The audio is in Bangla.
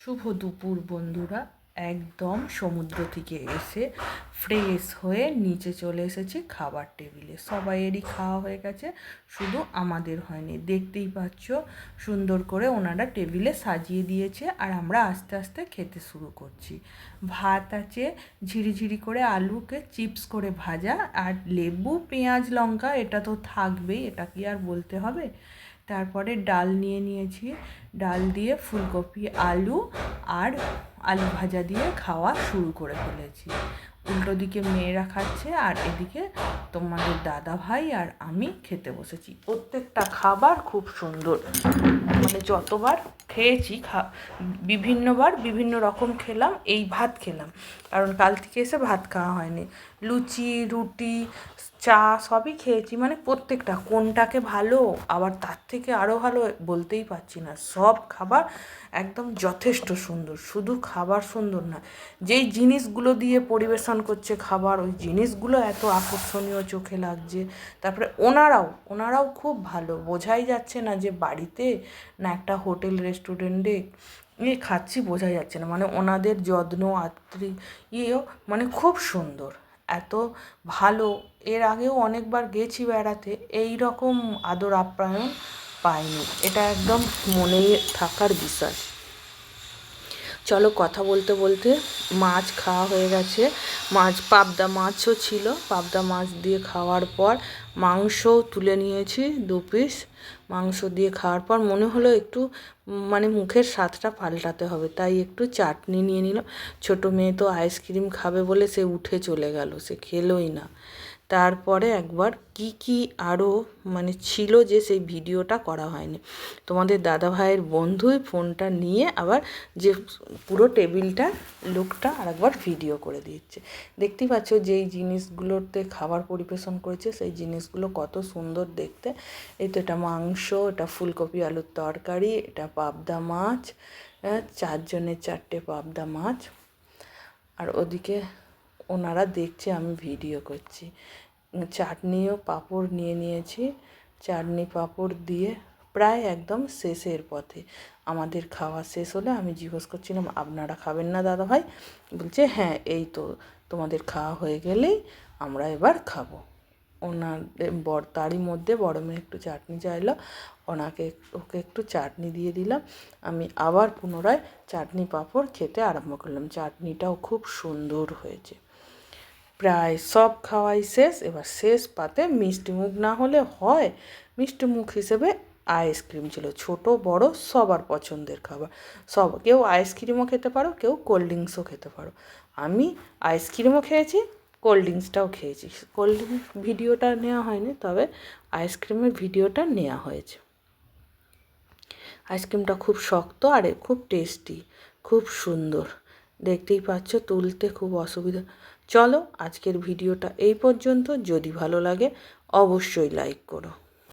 শুভ দুপুর বন্ধুরা। একদম সমুদ্র থেকে এসে ফ্রেশ হয়ে নিচে চলে এসেছি খাবার টেবিলে। সবাইয়েরই খাওয়া হয়ে গেছে, শুধু আমাদের হয়নি। দেখতেই পাচ্ছ সুন্দর করে ওনারা টেবিলে সাজিয়ে দিয়েছে, আর আমরা আস্তে আস্তে খেতে শুরু করছি। ভাত আছে, ঝিরিঝিরি করে আলুকে চিপস করে ভাজা, আর লেবু পেঁয়াজ লঙ্কা এটা তো থাকবেই, এটা কি আর বলতে হবে। তারপরে ডাল নিয়ে নিয়েছি, ডাল দিয়ে ফুলকপি আলু আর আলু ভাজা দিয়ে খাওয়া শুরু করে ফেলেছি। উল্টো দিকে মেয়েরা খাচ্ছে, আর এদিকে তোমাদের দাদা ভাই আর আমি খেতে বসেছি। প্রত্যেকটা খাবার খুব সুন্দর, মানে যতবার খেয়েছি বিভিন্নবার বিভিন্ন রকম খেলাম। এই ভাত খেলাম, কারণ কাল থেকে এসে ভাত খাওয়া হয়নি। লুচি রুটি চা সবই খেয়েছি, মানে প্রত্যেকটা কোনটাকে ভালো আবার তার থেকে আরও ভালো বলতেই পারছি না। সব খাবার একদম যথেষ্ট সুন্দর। শুধু খাবার সুন্দর না, যেই জিনিসগুলো দিয়ে পরিবেশন করছে খাবার, ওই জিনিসগুলো এত আকর্ষণীয় চোখে লাগছে। তারপরে ওনারাও খুব ভালো, বোঝাই যাচ্ছে না যে বাড়িতে না একটা হোটেল রেস্টুরেন্টে খাচ্ছি, বোঝাই যাচ্ছে না। মানে ওনাদের যত্ন মানে খুব সুন্দর, এত ভালো। এর আগেও অনেকবার গেছি বেড়াতে, এই রকম আদর আপ্যায়ন পাইনি। এটা একদম মনে থাকার বিষয়। চলো, কথা বলতে বলতে মাছ খাওয়া হয়ে গেছে। পাবদা মাছও ছিল, পাবদা মাছ দিয়ে খাওয়ার পর মাংসও তুলে নিয়েছি 2 পিস। মাংস দিয়ে খাওয়ার পর মনে হলো একটু মানে মুখের স্বাদটা পাল্টাতে হবে, তাই একটু চাটনি নিয়ে নিলাম। ছোটো মেয়ে তো আইসক্রিম খাবে বলে সে উঠে চলে গেল, সে খেলোই না। তারপরে একবার কি আরও মানে ছিল যে সেই ভিডিওটা করা হয়নি। তোমাদের দাদা ভাইয়ের বন্ধুই ফোনটা নিয়ে আবার যে পুরো টেবিলটা লুকটা আরেকবার ভিডিও করে দিচ্ছে। দেখতেই পাচ্ছ যেই জিনিসগুলোতে খাবার পরিবেশন করেছে সেই জিনিসগুলো কত সুন্দর দেখতে। এই তো এটা মাংস, এটা ফুলকপি আলুর তরকারি, এটা পাবদা মাছ, 4 জনের 4টে পাবদা মাছ। আর ওদিকে ওনারা দেখছে আমি ভিডিও করছি। চাটনিও পাঁপড় নিয়ে নিয়েছি, চাটনি পাঁপড় দিয়ে প্রায় একদম শেষের পথে। আমাদের খাওয়া শেষ হলে আমি জিজ্ঞেস করছিলাম, আপনারা খাবেন না দাদা ভাই? বলছে হ্যাঁ, এই তো তোমাদের খাওয়া হয়ে গেলেই আমরা এবার খাবো। ওনাদের তারই মধ্যে বড় মেয়ে একটু চাটনি চাইলো, ওকে একটু চাটনি দিয়ে দিলাম। আমি আবার পুনরায় চাটনি পাঁপড় খেতে আরম্ভ করলাম। চাটনিটাও খুব সুন্দর হয়েছে। প্রায় সব খাওয়াই শেষ। এবার শেষ পাতে মিষ্টি মুখ না হলে হয়, মিষ্টি মুখ হিসেবে আইসক্রিম ছিল। ছোট বড় সবার পছন্দের খাবার। কেউ আইসক্রিমও খেতে পারো, কেউ কোল্ড ড্রিঙ্কসও খেতে পারো। আমি আইসক্রিমও খেয়েছি, কোল্ড ড্রিঙ্কসটাও খেয়েছি। কোল্ড ড্রিঙ্কস ভিডিওটা নেওয়া হয়নি, তবে আইসক্রিমের ভিডিওটা নেওয়া হয়েছে। আইসক্রিমটা খুব শক্ত আর খুব টেস্টি, খুব সুন্দর। দেখতেই পাচ্ছ তুলতে খুব অসুবিধা। চলো, আজকের ভিডিওটা এই পর্যন্ত। যদি ভালো লাগে অবশ্যই লাইক করো।